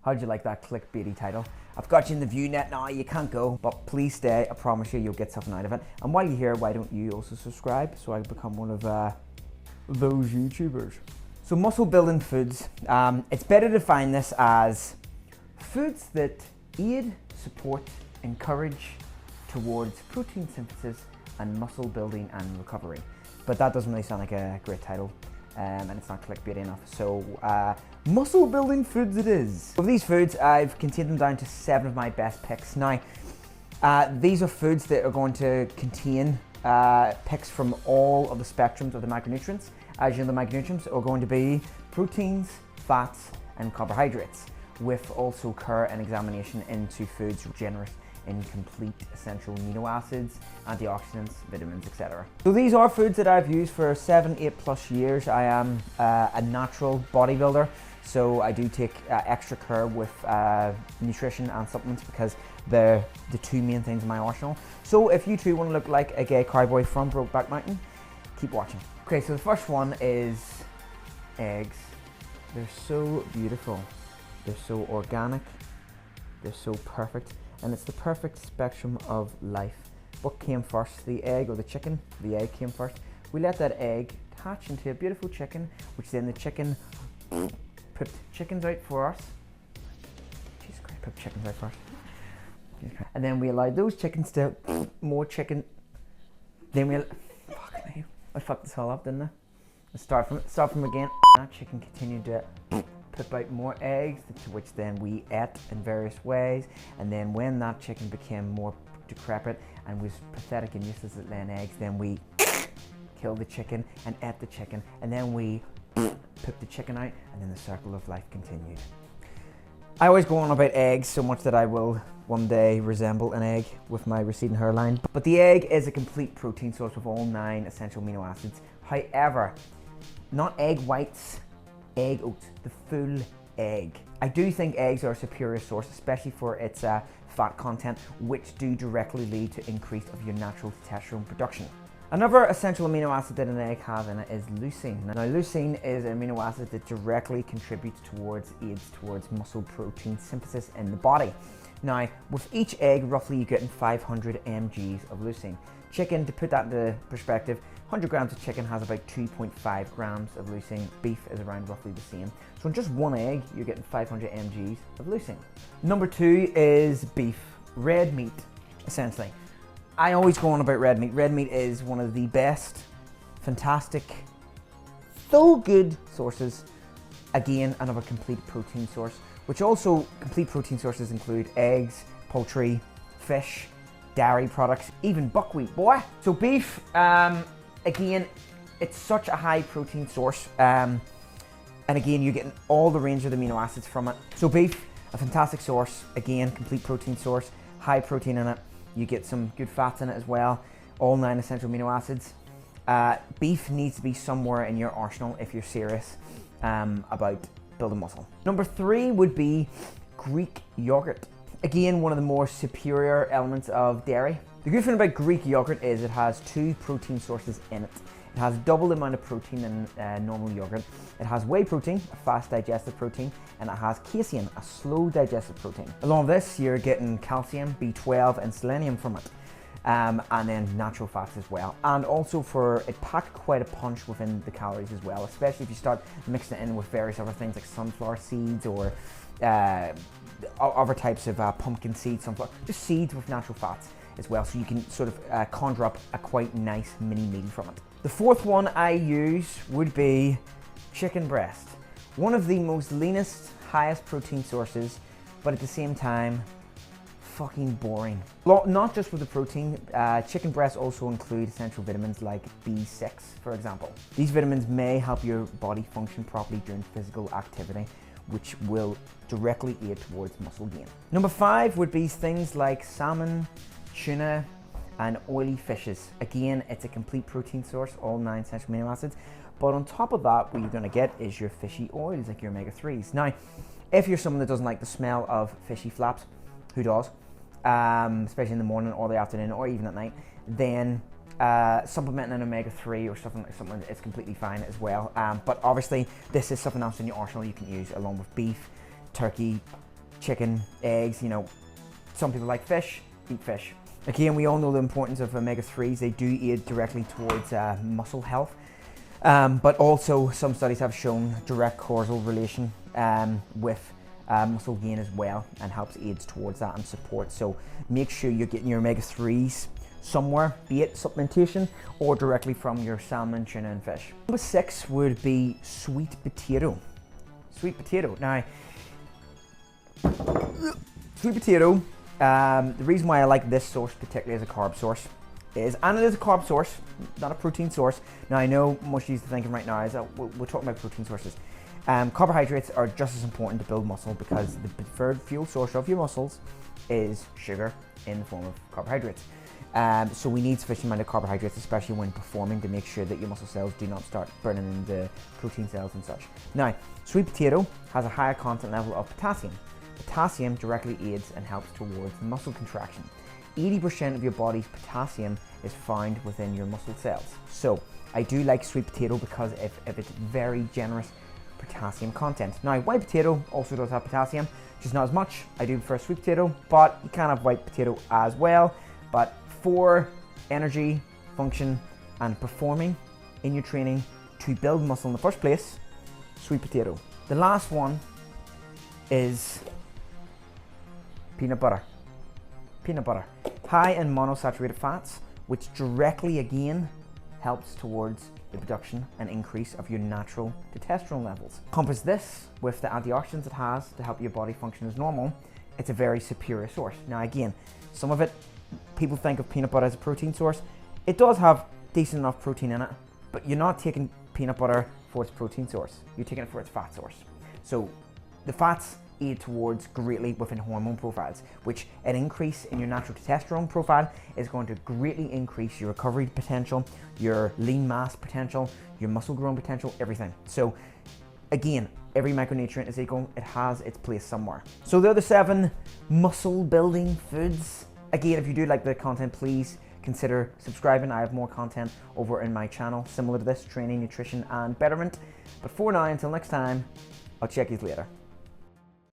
How'd you like that clickbaity title? I've got you in the view net now, you can't go, but please stay, I promise you, you'll get something out of it. And while you're here, why don't you also subscribe so I become one of those YouTubers. So muscle building foods, it's better to define this as foods that aid, support, encourage towards protein synthesis and muscle building and recovery. But that doesn't really sound like a great title. And it's not clickbait enough. So muscle building foods it is. Of these foods, I've contained them down to 7 of my best picks. Now, these are foods that are going to contain picks from all of the spectrums of the macronutrients. As you know, the macronutrients are going to be proteins, fats, and carbohydrates, with also care and examination into foods generous in complete essential amino acids, antioxidants, vitamins, etc. So these are foods that I've used for 7-8+ years. I am a natural bodybuilder, so I do take extra care with nutrition and supplements because they're the 2 main things in my arsenal. So if you too want to look like a gay cowboy from Brokeback Mountain, keep watching. Okay, so the first one is eggs. They're so beautiful. They're so organic. They're so perfect. And it's the perfect spectrum of life. What came first, the egg or the chicken? The egg came first. We let that egg hatch into a beautiful chicken, which then the chicken put chickens out for us. Jesus Christ, put chickens out first. And then we allowed those chickens to more chicken. Then we, fuck me, I fucked this all up, didn't I? Let's start from again. That chicken continued to put out more eggs, to which then we ate in various ways. And then when that chicken became more decrepit and was pathetic and useless at laying eggs, then we killed the chicken and ate the chicken. And then we put the chicken out, and then the circle of life continued. I always go on about eggs so much that I will one day resemble an egg with my receding hairline. But the egg is a complete protein source with all 9 essential amino acids. However, not egg whites, egg yolks, the full egg. I do think eggs are a superior source, especially for its fat content, which do directly lead to increase of your natural testosterone production. Another essential amino acid that an egg has in it is leucine. Now, leucine is an amino acid that directly contributes aids towards muscle protein synthesis in the body. Now, with each egg, roughly you're getting 500 mg of leucine. Chicken, to put that into perspective, 100 grams of chicken has about 2.5 grams of leucine. Beef is around roughly the same. So in just one egg, you're getting 500 mg of leucine. Number 2 is beef, red meat, essentially. I always go on about red meat. Red meat is one of the best, fantastic, so good sources. Again, another complete protein source, which also complete protein sources include eggs, poultry, fish, dairy products, even buckwheat, boy. So beef, again, it's such a high protein source. And again, you're getting all the range of the amino acids from it. So beef, a fantastic source. Again, complete protein source, high protein in it. You get some good fats in it as well. All 9 essential amino acids. Beef needs to be somewhere in your arsenal if you're serious about building muscle. Number 3 would be Greek yogurt. Again, one of the more superior elements of dairy. The good thing about Greek yogurt is it has 2 protein sources in it. It has double the amount of protein than normal yogurt. It has whey protein, a fast digested protein, and it has casein, a slow digested protein. Along with this, you're getting calcium, B12, and selenium from it. And then natural fats as well. And also it packed quite a punch within the calories as well, especially if you start mixing it in with various other things like sunflower seeds or other types of pumpkin seeds, sunflower, just seeds with natural fats as well, so you can sort of conjure up a quite nice mini meal from it. The 4th one I use would be chicken breast. One of the most leanest, highest protein sources, but at the same time, fucking boring. Not just with the protein, chicken breasts also include essential vitamins like B6, for example. These vitamins may help your body function properly during physical activity, which will directly aid towards muscle gain. Number 5 would be things like salmon, tuna, and oily fishes. Again, it's a complete protein source, all 9 essential amino acids. But on top of that, what you're gonna get is your fishy oils, like your omega-3s. Now, if you're someone that doesn't like the smell of fishy flaps, who does? Especially in the morning or the afternoon or even at night, then supplementing an omega-3 or something is completely fine as well. But obviously, this is something else in your arsenal you can use along with beef, turkey, chicken, eggs, you know, some people like fish, eat fish. Again, we all know the importance of omega-3s. They do aid directly towards muscle health. But also some studies have shown direct causal relation with muscle gain as well, and helps aids towards that and support. So make sure you're getting your omega-3s somewhere, be it supplementation or directly from your salmon, tuna and fish. Number 6 would be sweet potato. Sweet potato. Now, sweet potato, the reason why I like this source particularly as a carb source is, and it is a carb source, not a protein source. Now I know most of you are thinking right now is that we're talking about protein sources. Carbohydrates are just as important to build muscle because the preferred fuel source of your muscles is sugar in the form of carbohydrates. So we need sufficient amount of carbohydrates, especially when performing, to make sure that your muscle cells do not start burning into protein cells and such. Now, sweet potato has a higher content level of potassium. Potassium directly aids and helps towards muscle contraction. 80% of your body's potassium is found within your muscle cells. So I do like sweet potato because of its very generous potassium content. Now, white potato also does have potassium, just not as much. I do prefer sweet potato, but you can have white potato as well. But for energy, function, and performing in your training to build muscle in the first place, sweet potato. The last one is peanut butter. Peanut butter. High in monosaturated fats, which directly again helps towards the production and increase of your natural testosterone levels. Compass this with the antioxidants it has to help your body function as normal, it's a very superior source. Now again, some of it, people think of peanut butter as a protein source. It does have decent enough protein in it, but you're not taking peanut butter for its protein source. You're taking it for its fat source. So the fats aid towards greatly within hormone profiles, which an increase in your natural testosterone profile is going to greatly increase your recovery potential, your lean mass potential, your muscle growing potential, everything. So again, every micronutrient is equal. It has its place somewhere. So there are the 7 muscle building foods. Again, if you do like the content, please consider subscribing. I have more content over in my channel similar to this, training, nutrition and betterment. But for now, until next time, I'll check you later.